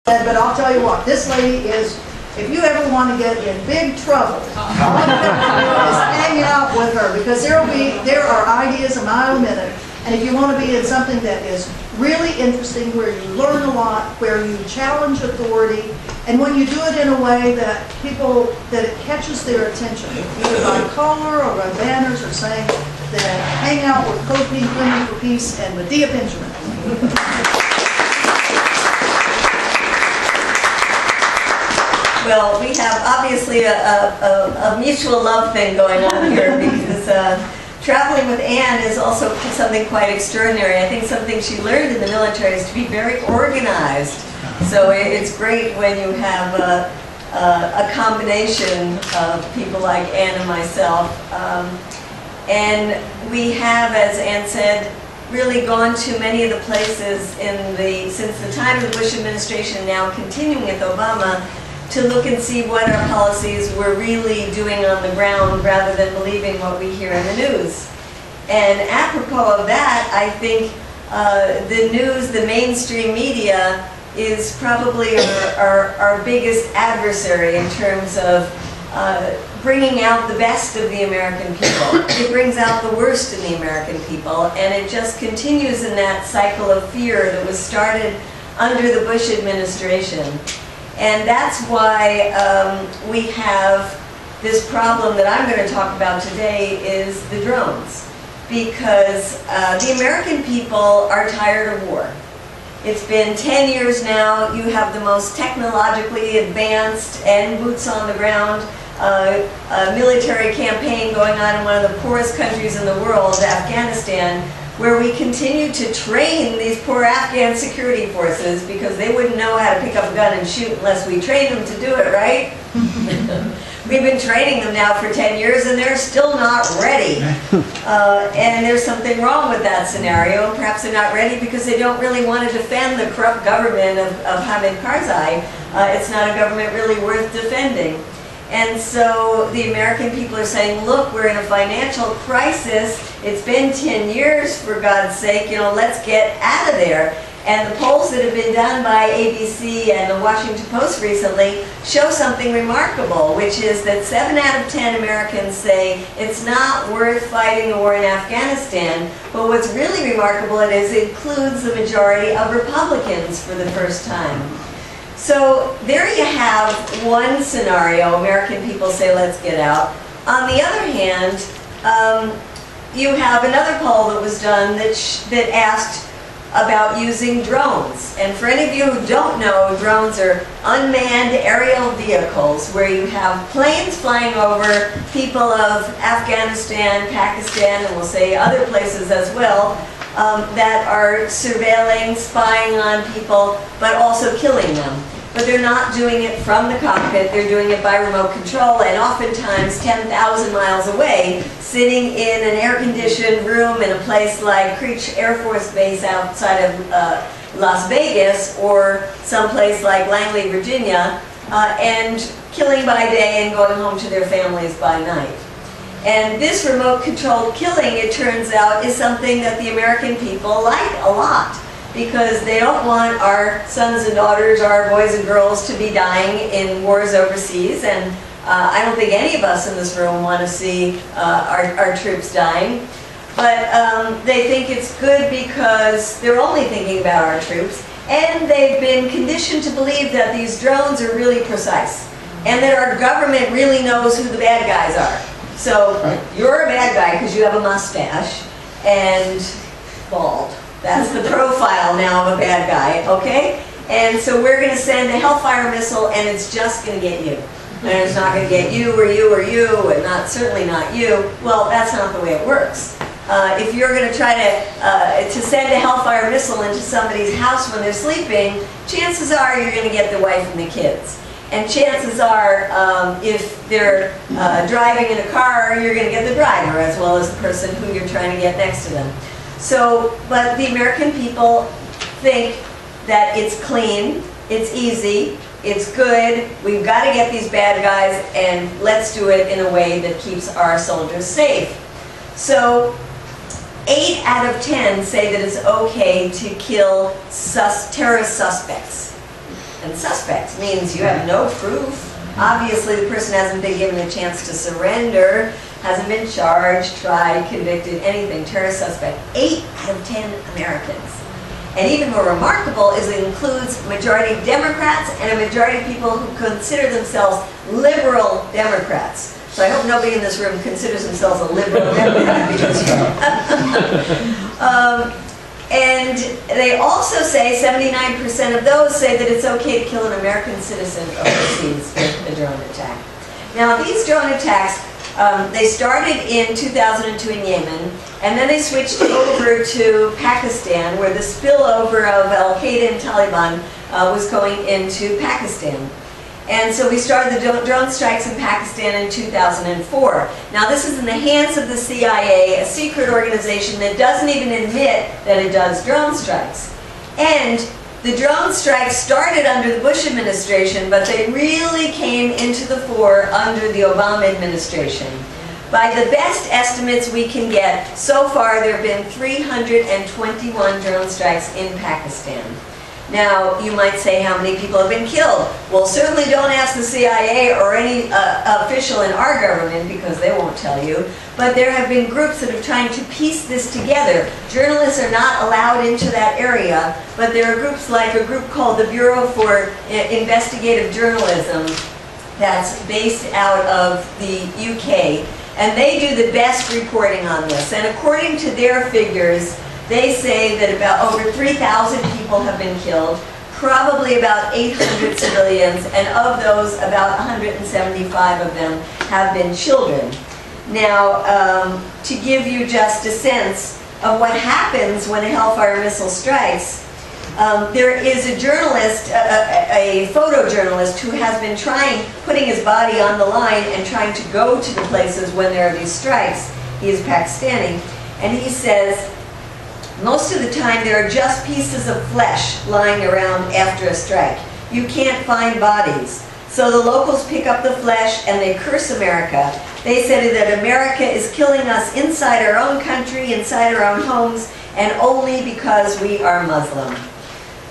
But I'll tell you what, this lady is, if you ever want to get in big trouble, all you have to do is hang out with her, because there are ideas a mile a minute. And if you want to be in something that is really interesting, where you learn a lot, where you challenge authority, and when you do it in a way that that it catches their attention, either by color or by banners or saying that hang out with Coping Women for Peace and Medea Benjamin. Well, we have obviously a mutual love thing going on here, because traveling with Anne is also something quite extraordinary. I think something she learned in the military is to be very organized. So it's great when you have a combination of people like Anne and myself. And we have, as Anne said, really gone to many of the places since the time of the Bush administration, now continuing with Obama, to look and see what our policies were really doing on the ground, rather than believing what we hear in the news. And apropos of that, I think the news, the mainstream media, is probably our biggest adversary in terms of bringing out the best of the American people. It brings out the worst in the American people, and it just continues in that cycle of fear that was started under the Bush administration. And that's why we have this problem that I'm going to talk about today, is the drones. Because the American people are tired of war. It's been 10 years now. You have the most technologically advanced and boots on the ground military campaign going on in one of the poorest countries in the world, Afghanistan, where we continue to train these poor Afghan security forces, because they wouldn't know how to pick up a gun and shoot unless we trained them to do it, right? We've been training them now for 10 years and they're still not ready. And there's something wrong with that scenario. Perhaps they're not ready because they don't really want to defend the corrupt government of Hamid Karzai. It's not a government really worth defending. And so the American people are saying, look, we're in a financial crisis. It's been 10 years, for God's sake, let's get out of there. And the polls that have been done by ABC and the Washington Post recently show something remarkable, which is that 7 out of 10 Americans say it's not worth fighting a war in Afghanistan. But what's really remarkable is it includes the majority of Republicans for the first time. So there you have one scenario. American people say, let's get out. On the other hand, you have another poll that was done that asked about using drones. And for any of you who don't know, drones are unmanned aerial vehicles where you have planes flying over people of Afghanistan, Pakistan, and we'll say other places as well, that are surveilling, spying on people, but also killing them. But they're not doing it from the cockpit, they're doing it by remote control, and oftentimes 10,000 miles away, sitting in an air-conditioned room in a place like Creech Air Force Base outside of Las Vegas, or someplace like Langley, Virginia, and killing by day and going home to their families by night. And this remote-controlled killing, it turns out, is something that the American people like a lot, because they don't want our sons and daughters, our boys and girls, to be dying in wars overseas. And I don't think any of us in this room want to see our troops dying. But they think it's good because they're only thinking about our troops. And they've been conditioned to believe that these drones are really precise, and that our government really knows who the bad guys are. So you're a bad guy because you have a mustache and bald. That's the profile now of a bad guy, okay? And so we're going to send a Hellfire missile, and it's just going to get you. And it's not going to get you or you or you, and certainly not you. Well, that's not the way it works. If you're going to try to send a Hellfire missile into somebody's house when they're sleeping, chances are you're going to get the wife and the kids. And chances are, if they're driving in a car, you're going to get the driver as well as the person who you're trying to get next to them. So, but the American people think that it's clean, it's easy, it's good, we've got to get these bad guys, and let's do it in a way that keeps our soldiers safe. So 8 out of 10 say that it's okay to kill terrorist suspects. And suspect means you have no proof. Obviously, the person hasn't been given a chance to surrender, hasn't been charged, tried, convicted, anything. Terrorist suspect. 8 out of 10 Americans. And even more remarkable is it includes majority Democrats and a majority of people who consider themselves liberal Democrats. So I hope nobody in this room considers themselves a liberal Democrat. And they also say 79% of those say that it's okay to kill an American citizen overseas with a drone attack. Now these drone attacks, they started in 2002 in Yemen, and then they switched over to Pakistan, where the spillover of Al-Qaeda and Taliban was going into Pakistan. And so we started the drone strikes in Pakistan in 2004. Now this is in the hands of the CIA, a secret organization that doesn't even admit that it does drone strikes. And the drone strikes started under the Bush administration, but they really came into the fore under the Obama administration. By the best estimates we can get, so far there have been 321 drone strikes in Pakistan. Now, you might say how many people have been killed. Well, certainly don't ask the CIA or any official in our government, because they won't tell you. But there have been groups that are trying to piece this together. Journalists are not allowed into that area, but there are groups like a group called the Bureau for Investigative Journalism that's based out of the UK. And they do the best reporting on this. And according to their figures, they say that about over 3,000 people have been killed, probably about 800 civilians, and of those, about 175 of them have been children. Now, to give you just a sense of what happens when a Hellfire missile strikes, there is a journalist, a photojournalist, who has been putting his body on the line and trying to go to the places when there are these strikes. He is Pakistani, and he says, most of the time there are just pieces of flesh lying around after a strike. You can't find bodies. So the locals pick up the flesh and they curse America. They say that America is killing us inside our own country, inside our own homes, and only because we are Muslim.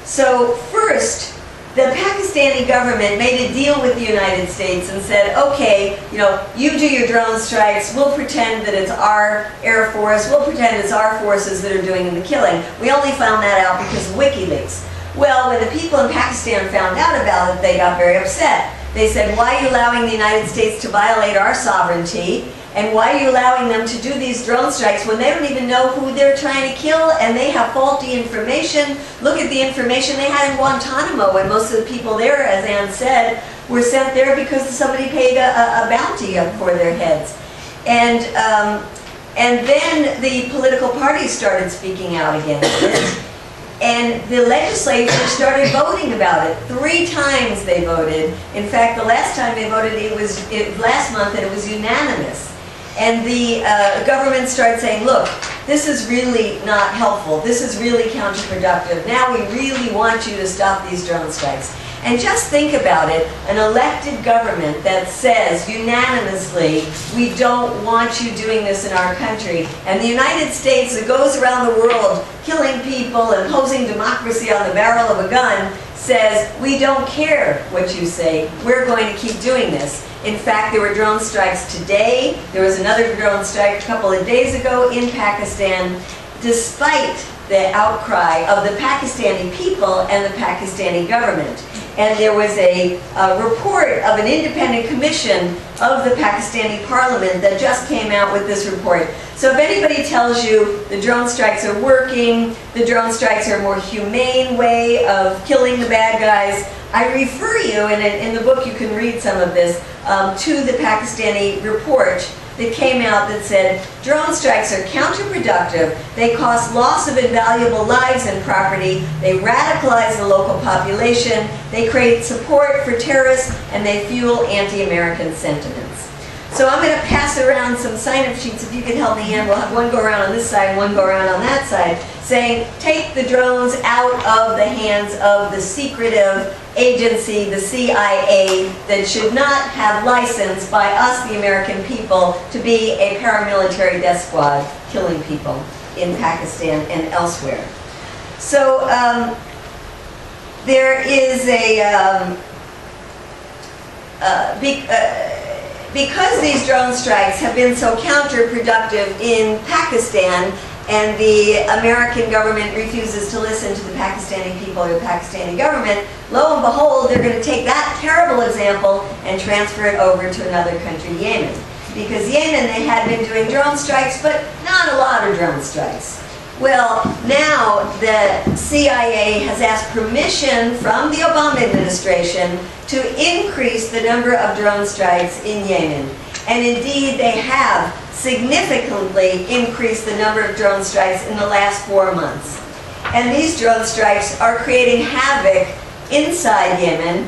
So first, the Pakistani government made a deal with the United States and said, okay, you do your drone strikes, we'll pretend that it's our Air Force, we'll pretend it's our forces that are doing the killing. We only found that out because of WikiLeaks. Well, when the people in Pakistan found out about it, they got very upset. They said, why are you allowing the United States to violate our sovereignty? And why are you allowing them to do these drone strikes when they don't even know who they're trying to kill, and they have faulty information? Look at the information they had in Guantanamo, and most of the people there, as Ann said, were sent there because somebody paid a bounty for their heads. And then the political parties started speaking out against it. And the legislature started voting about it. 3 times they voted. In fact, the last time they voted, it was last month, and it was unanimous. And the government started saying, look, this is really not helpful. This is really counterproductive. Now we really want you to stop these drone strikes. And just think about it, an elected government that says unanimously, we don't want you doing this in our country. And the United States, that goes around the world killing people and imposing democracy on the barrel of a gun, says, we don't care what you say, we're going to keep doing this. In fact, there were drone strikes today. There was another drone strike a couple of days ago in Pakistan, despite the outcry of the Pakistani people and the Pakistani government. And there was a report of an independent commission of the Pakistani parliament that just came out with this report. So if anybody tells you the drone strikes are working, the drone strikes are a more humane way of killing the bad guys, I refer you, and in the book you can read some of this, to the Pakistani report that came out that said, drone strikes are counterproductive, they cause loss of invaluable lives and property, they radicalize the local population, they create support for terrorists, and they fuel anti-American sentiments. So I'm going to pass around some sign-up sheets, if you can help me, Ann. We'll have one go around on this side and one go around on that side, saying, take the drones out of the hands of the secretive agency, the CIA, that should not have license by us, the American people, to be a paramilitary death squad killing people in Pakistan and elsewhere. So there is because these drone strikes have been so counterproductive in Pakistan, and the American government refuses to listen to the Pakistani people or the Pakistani government, lo and behold, they're going to take that terrible example and transfer it over to another country, Yemen. Because Yemen, they had been doing drone strikes, but not a lot of drone strikes. Well, now the CIA has asked permission from the Obama administration to increase the number of drone strikes in Yemen. And indeed, they have significantly increased the number of drone strikes in the last 4 months. And these drone strikes are creating havoc inside Yemen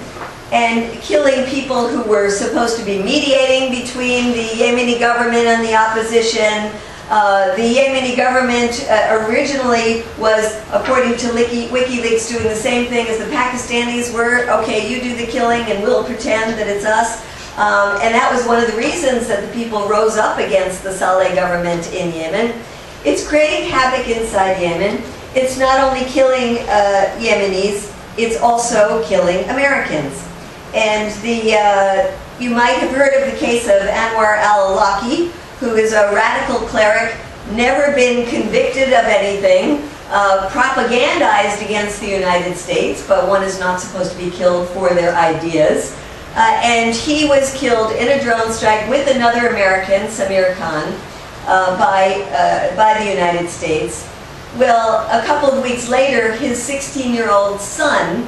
and killing people who were supposed to be mediating between the Yemeni government and the opposition. The Yemeni government originally was, according to WikiLeaks, doing the same thing as the Pakistanis were. Okay, you do the killing and we'll pretend that it's us. And that was one of the reasons that the people rose up against the Saleh government in Yemen. It's creating havoc inside Yemen. It's not only killing Yemenis, it's also killing Americans. And you might have heard of the case of Anwar al-Awlaki, who is a radical cleric, never been convicted of anything, propagandized against the United States, but one is not supposed to be killed for their ideas. And he was killed in a drone strike with another American, Samir Khan, by the United States. Well, a couple of weeks later, his 16-year-old son,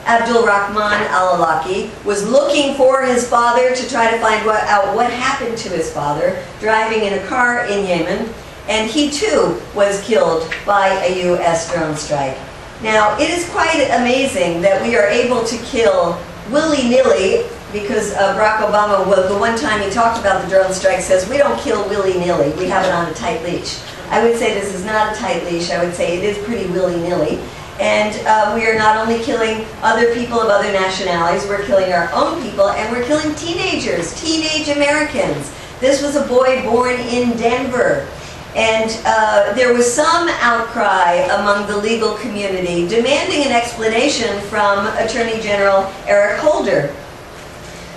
Abdul Rahman al-Awlaki, was looking for his father to try to find out what happened to his father, driving in a car in Yemen, and he too was killed by a U.S. drone strike. Now, it is quite amazing that we are able to kill willy-nilly, because Barack Obama, the one time he talked about the drone strike, says we don't kill willy-nilly, we have it on a tight leash. I would say this is not a tight leash, I would say it is pretty willy-nilly. And we are not only killing other people of other nationalities, we're killing our own people, and we're killing teenagers, teenage Americans. This was a boy born in Denver. And there was some outcry among the legal community demanding an explanation from Attorney General Eric Holder.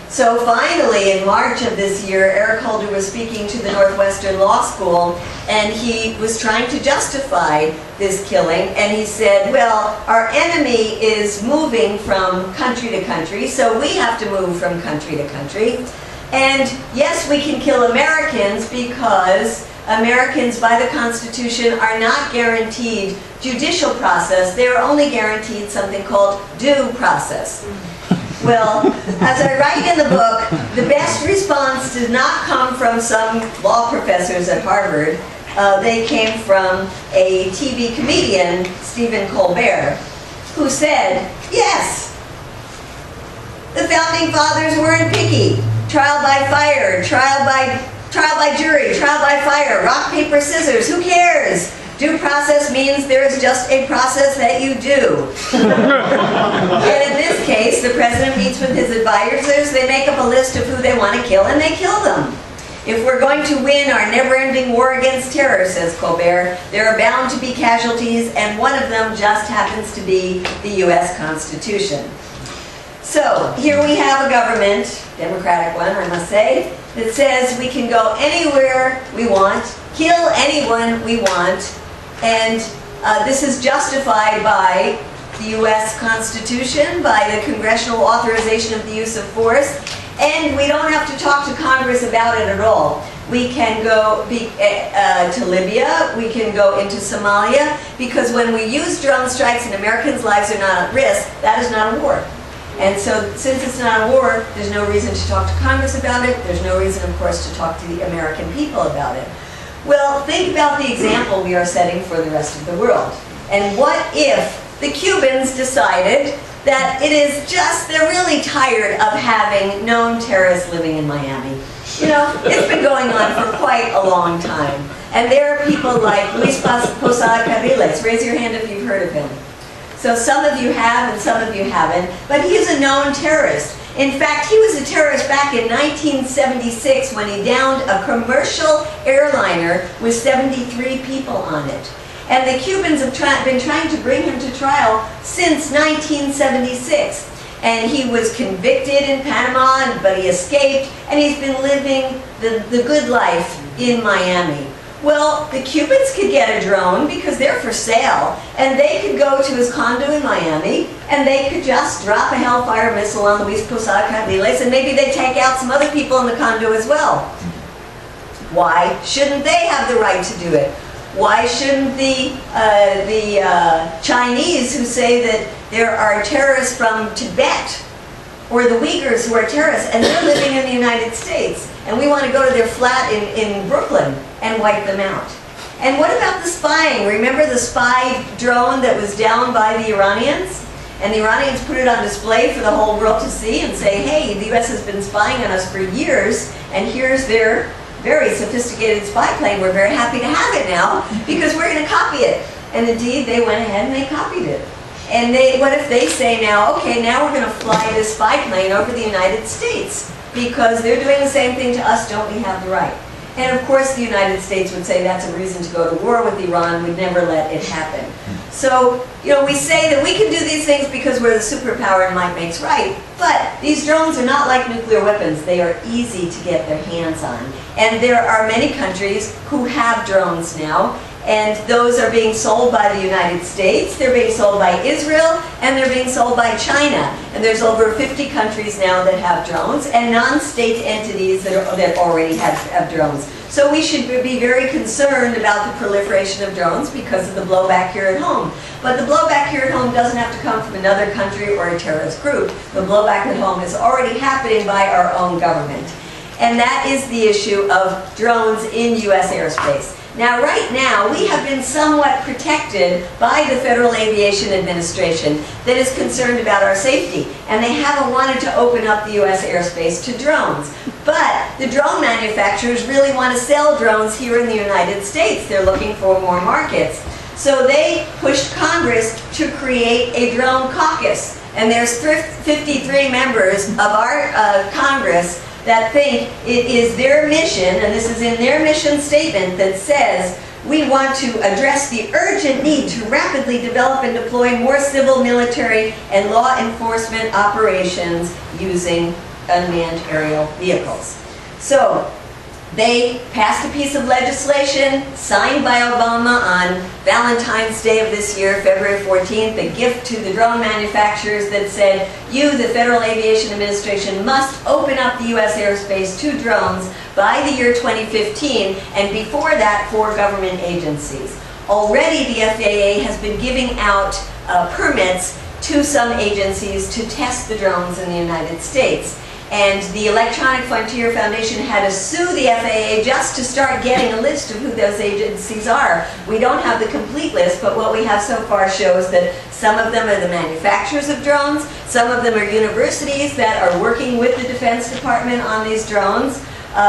So finally, in March of this year, Eric Holder was speaking to the Northwestern Law School, and he was trying to justify this killing, and he said, well, our enemy is moving from country to country, so we have to move from country to country. And yes, we can kill Americans because Americans, by the Constitution, are not guaranteed judicial process. They are only guaranteed something called due process. Well, as I write in the book, the best response did not come from some law professors at Harvard. They came from a TV comedian, Stephen Colbert, who said, yes, the Founding Fathers weren't picky. Trial by fire, trial by jury, trial by fire, rock, paper, scissors, who cares? Due process means there is just a process that you do. And in this case, the president meets with his advisors, they make up a list of who they want to kill, and they kill them. If we're going to win our never-ending war against terror, says Colbert, there are bound to be casualties, and one of them just happens to be the U.S. Constitution. So, here we have a government, Democratic one, I must say, that says we can go anywhere we want, kill anyone we want, and this is justified by the U.S. Constitution, by the congressional authorization of the use of force, and we don't have to talk to Congress about it at all. We can go to Libya, we can go into Somalia, because when we use drone strikes and Americans' lives are not at risk, that is not a war. And so, since it's not a war, there's no reason to talk to Congress about it. There's no reason, of course, to talk to the American people about it. Well, think about the example we are setting for the rest of the world. And what if the Cubans decided that it is just, they're really tired of having known terrorists living in Miami. You know, it's been going on for quite a long time. And there are people like Luis Posada Carriles. Raise your hand if you've heard of him. So some of you have and some of you haven't, but he is a known terrorist. In fact, he was a terrorist back in 1976 when he downed a commercial airliner with 73 people on it. And the Cubans have been trying to bring him to trial since 1976. And he was convicted in Panama, but he escaped, and he's been living the good life in Miami. Well, the Cubans could get a drone because they're for sale, and they could go to his condo in Miami, and they could just drop a Hellfire missile on Luis Posada Carriles, and maybe they'd take out some other people in the condo as well. Why shouldn't they have the right to do it? Why shouldn't the Chinese who say that there are terrorists from Tibet, or the Uyghurs who are terrorists, and they're living in the United States, and we want to go to their flat in Brooklyn and wipe them out? And what about the spying? Remember the spy drone that was down by the Iranians? And the Iranians put it on display for the whole world to see and say, hey, the US has been spying on us for years, and here's their very sophisticated spy plane. We're very happy to have it now because we're going to copy it. And indeed, they went ahead and they copied it. And what if they say now, okay, now we're going to fly this spy plane over the United States because they're doing the same thing to us, don't we have the right? And of course the United States would say that's a reason to go to war with Iran, we'd never let it happen. So, we say that we can do these things because we're the superpower and might makes right, but these drones are not like nuclear weapons. They are easy to get their hands on. And there are many countries who have drones now, and those are being sold by the United States, they're being sold by Israel, and they're being sold by China. And there's over 50 countries now that have drones, and non-state entities that already have drones. So we should be very concerned about the proliferation of drones because of the blowback here at home. But the blowback here at home doesn't have to come from another country or a terrorist group. The blowback at home is already happening by our own government. And that is the issue of drones in U.S. airspace. Now, right now, we have been somewhat protected by the Federal Aviation Administration that is concerned about our safety, and they haven't wanted to open up the U.S. airspace to drones. But the drone manufacturers really want to sell drones here in the United States. They're looking for more markets. So they pushed Congress to create a drone caucus, and there's 53 members of our Congress that think it is their mission, and this is in their mission statement, that says we want to address the urgent need to rapidly develop and deploy more civil, military, and law enforcement operations using unmanned aerial vehicles. So they passed a piece of legislation signed by Obama on Valentine's Day of this year, February 14th, a gift to the drone manufacturers that said, you, the Federal Aviation Administration, must open up the U.S. airspace to drones by the year 2015, and before that for government agencies. Already the FAA has been giving out permits to some agencies to test the drones in the United States. And the Electronic Frontier Foundation had to sue the FAA just to start getting a list of who those agencies are. We don't have the complete list, but what we have so far shows that some of them are the manufacturers of drones, some of them are universities that are working with the Defense Department on these drones,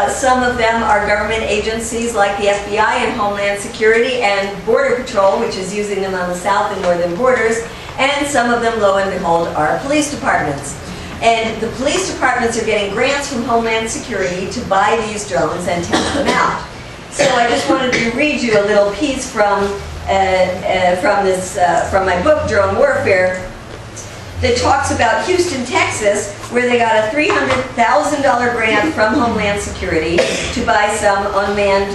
some of them are government agencies like the FBI and Homeland Security and Border Patrol, which is using them on the south and northern borders, and some of them, lo and behold, are police departments. And the police departments are getting grants from Homeland Security to buy these drones and test them out. So I just wanted to read you a little piece from my book, Drone Warfare, that talks about Houston, Texas, where they got a $300,000 grant from Homeland Security to buy some unmanned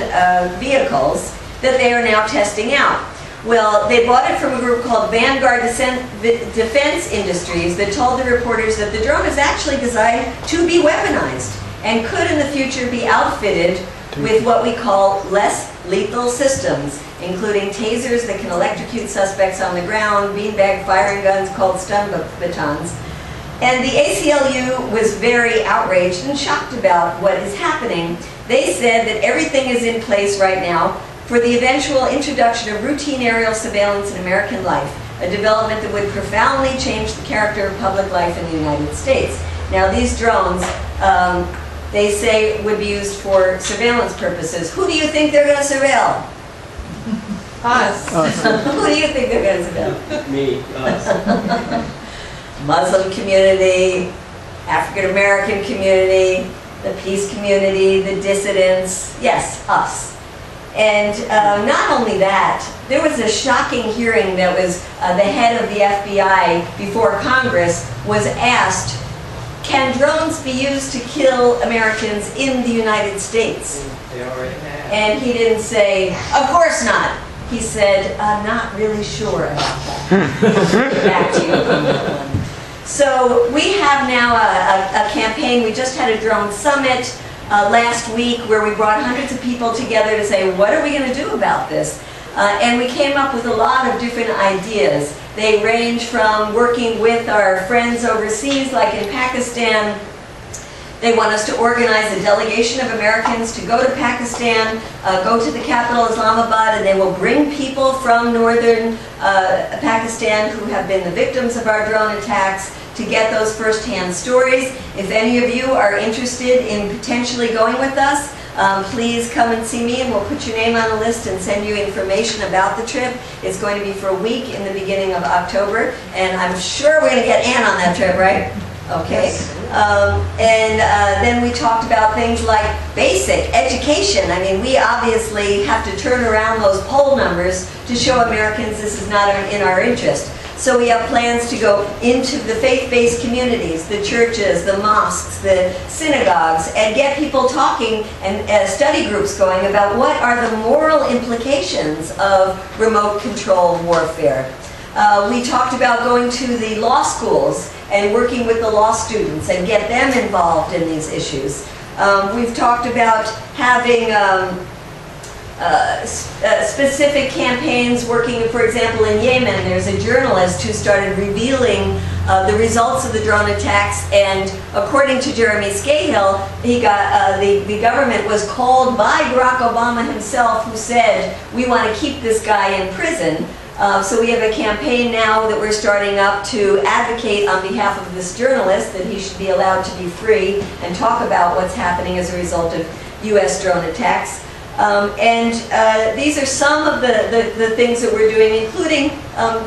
vehicles that they are now testing out. Well, they bought it from a group called Vanguard Defense Industries that told the reporters that the drone is actually designed to be weaponized and could in the future be outfitted with what we call less lethal systems, including tasers that can electrocute suspects on the ground, beanbag firing guns called stun batons. And the ACLU was very outraged and shocked about what is happening. They said that everything is in place right now for the eventual introduction of routine aerial surveillance in American life, a development that would profoundly change the character of public life in the United States. Now these drones, they say, would be used for surveillance purposes. Who do you think they're going to surveil? Us. Who do you think they're going to surveil? Me, us. Muslim community, African American community, the peace community, the dissidents, yes, us. And not only that, there was a shocking hearing that was the head of the FBI before Congress was asked, can drones be used to kill Americans in the United States? They already have. And he didn't say, of course not. He said, I'm not really sure about that. Back to you. So we have now a campaign. We just had a drone summit last week where we brought hundreds of people together to say, what are we going to do about this? And we came up with a lot of different ideas. They range from working with our friends overseas, like in Pakistan. They want us to organize a delegation of Americans to go to Pakistan, go to the capital, Islamabad, and they will bring people from northern Pakistan who have been the victims of our drone attacks to get those first-hand stories. If any of you are interested in potentially going with us, please come and see me and we'll put your name on the list and send you information about the trip. It's going to be for a week in the beginning of October, and I'm sure we're going to get Ann on that trip, right? Okay. Then we talked about things like basic education. I mean, we obviously have to turn around those poll numbers to show Americans this is not in our interest. So we have plans to go into the faith-based communities, the churches, the mosques, the synagogues, and get people talking and study groups going about what are the moral implications of remote control warfare. We talked about going to the law schools and working with the law students and get them involved in these issues. We've talked about having specific campaigns working, for example, in Yemen. There's a journalist who started revealing the results of the drone attacks, and according to Jeremy Scahill, he got the government was called by Barack Obama himself, who said, we want to keep this guy in prison. So we have a campaign now that we're starting up to advocate on behalf of this journalist that he should be allowed to be free and talk about what's happening as a result of U.S. drone attacks. These are some of the things that we're doing, including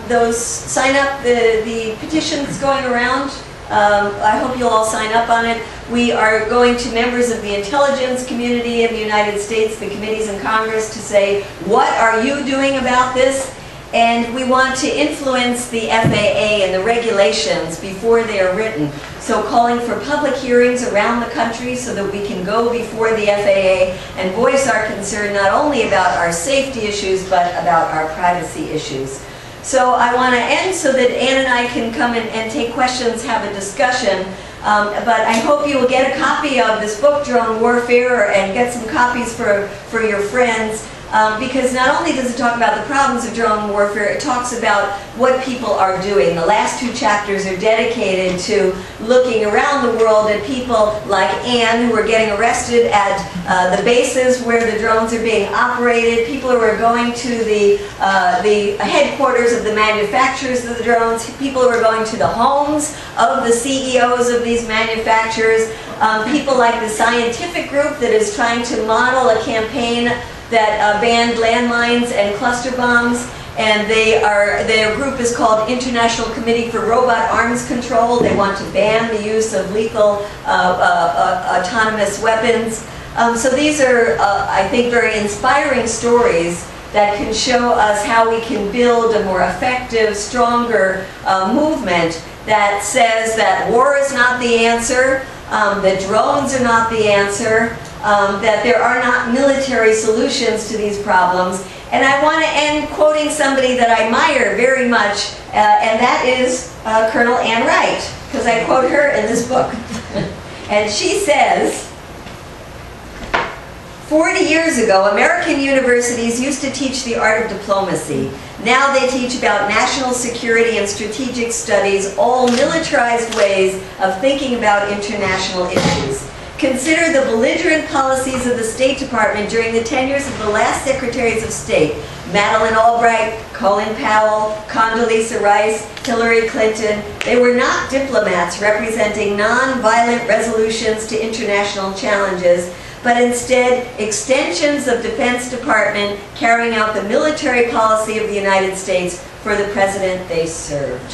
those sign up, the petitions going around. I hope you'll all sign up on it. We are going to members of the intelligence community in the United States, the committees in Congress, to say, what are you doing about this? And we want to influence the FAA and the regulations before they are written. So calling for public hearings around the country so that we can go before the FAA and voice our concern not only about our safety issues, but about our privacy issues. So I want to end so that Ann and I can come and take questions, have a discussion. But I hope you will get a copy of this book, Drone Warfare, and get some copies for your friends. Because not only does it talk about the problems of drone warfare, it talks about what people are doing. The last two chapters are dedicated to looking around the world at people like Ann, who are getting arrested at the bases where the drones are being operated, people who are going to the headquarters of the manufacturers of the drones, people who are going to the homes of the CEOs of these manufacturers, people like the scientific group that is trying to model a campaign that banned landmines and cluster bombs, and their group is called International Committee for Robot Arms Control. They want to ban the use of lethal autonomous weapons. So these are, I think, very inspiring stories that can show us how we can build a more effective, stronger movement that says that war is not the answer, that drones are not the answer, that there are not military solutions to these problems. And I want to end quoting somebody that I admire very much, and that is Colonel Ann Wright, because I quote her in this book. And she says, 40 years ago, American universities used to teach the art of diplomacy. Now they teach about national security and strategic studies, all militarized ways of thinking about international issues. Consider the belligerent policies of the State Department during the tenures of the last Secretaries of State, Madeleine Albright, Colin Powell, Condoleezza Rice, Hillary Clinton. They were not diplomats representing non-violent resolutions to international challenges, but instead extensions of Defense Department carrying out the military policy of the United States for the president they served.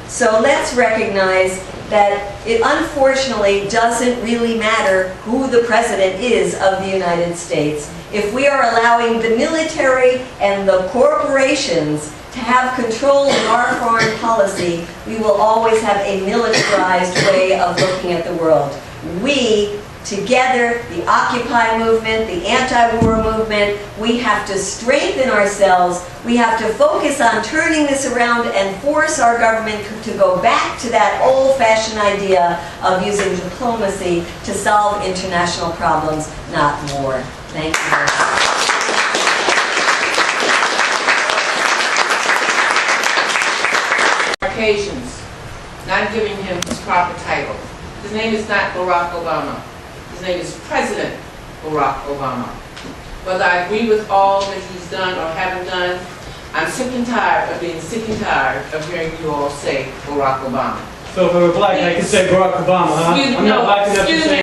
So let's recognize that it unfortunately doesn't really matter who the president is of the United States. If we are allowing the military and the corporations to have control of our foreign policy, we will always have a militarized way of looking at the world. We, together, the Occupy movement, the anti-war movement, we have to strengthen ourselves. We have to focus on turning this around and force our government to go back to that old-fashioned idea of using diplomacy to solve international problems, not war. Thank you very much. Occasions, not giving him his proper title. His name is not Barack Obama. His name is President Barack Obama. Whether I agree with all that he's done or haven't done, I'm sick and tired of being sick and tired of hearing you all say Barack Obama. So if I were black, I could say Barack Obama, huh? I'm not black enough to say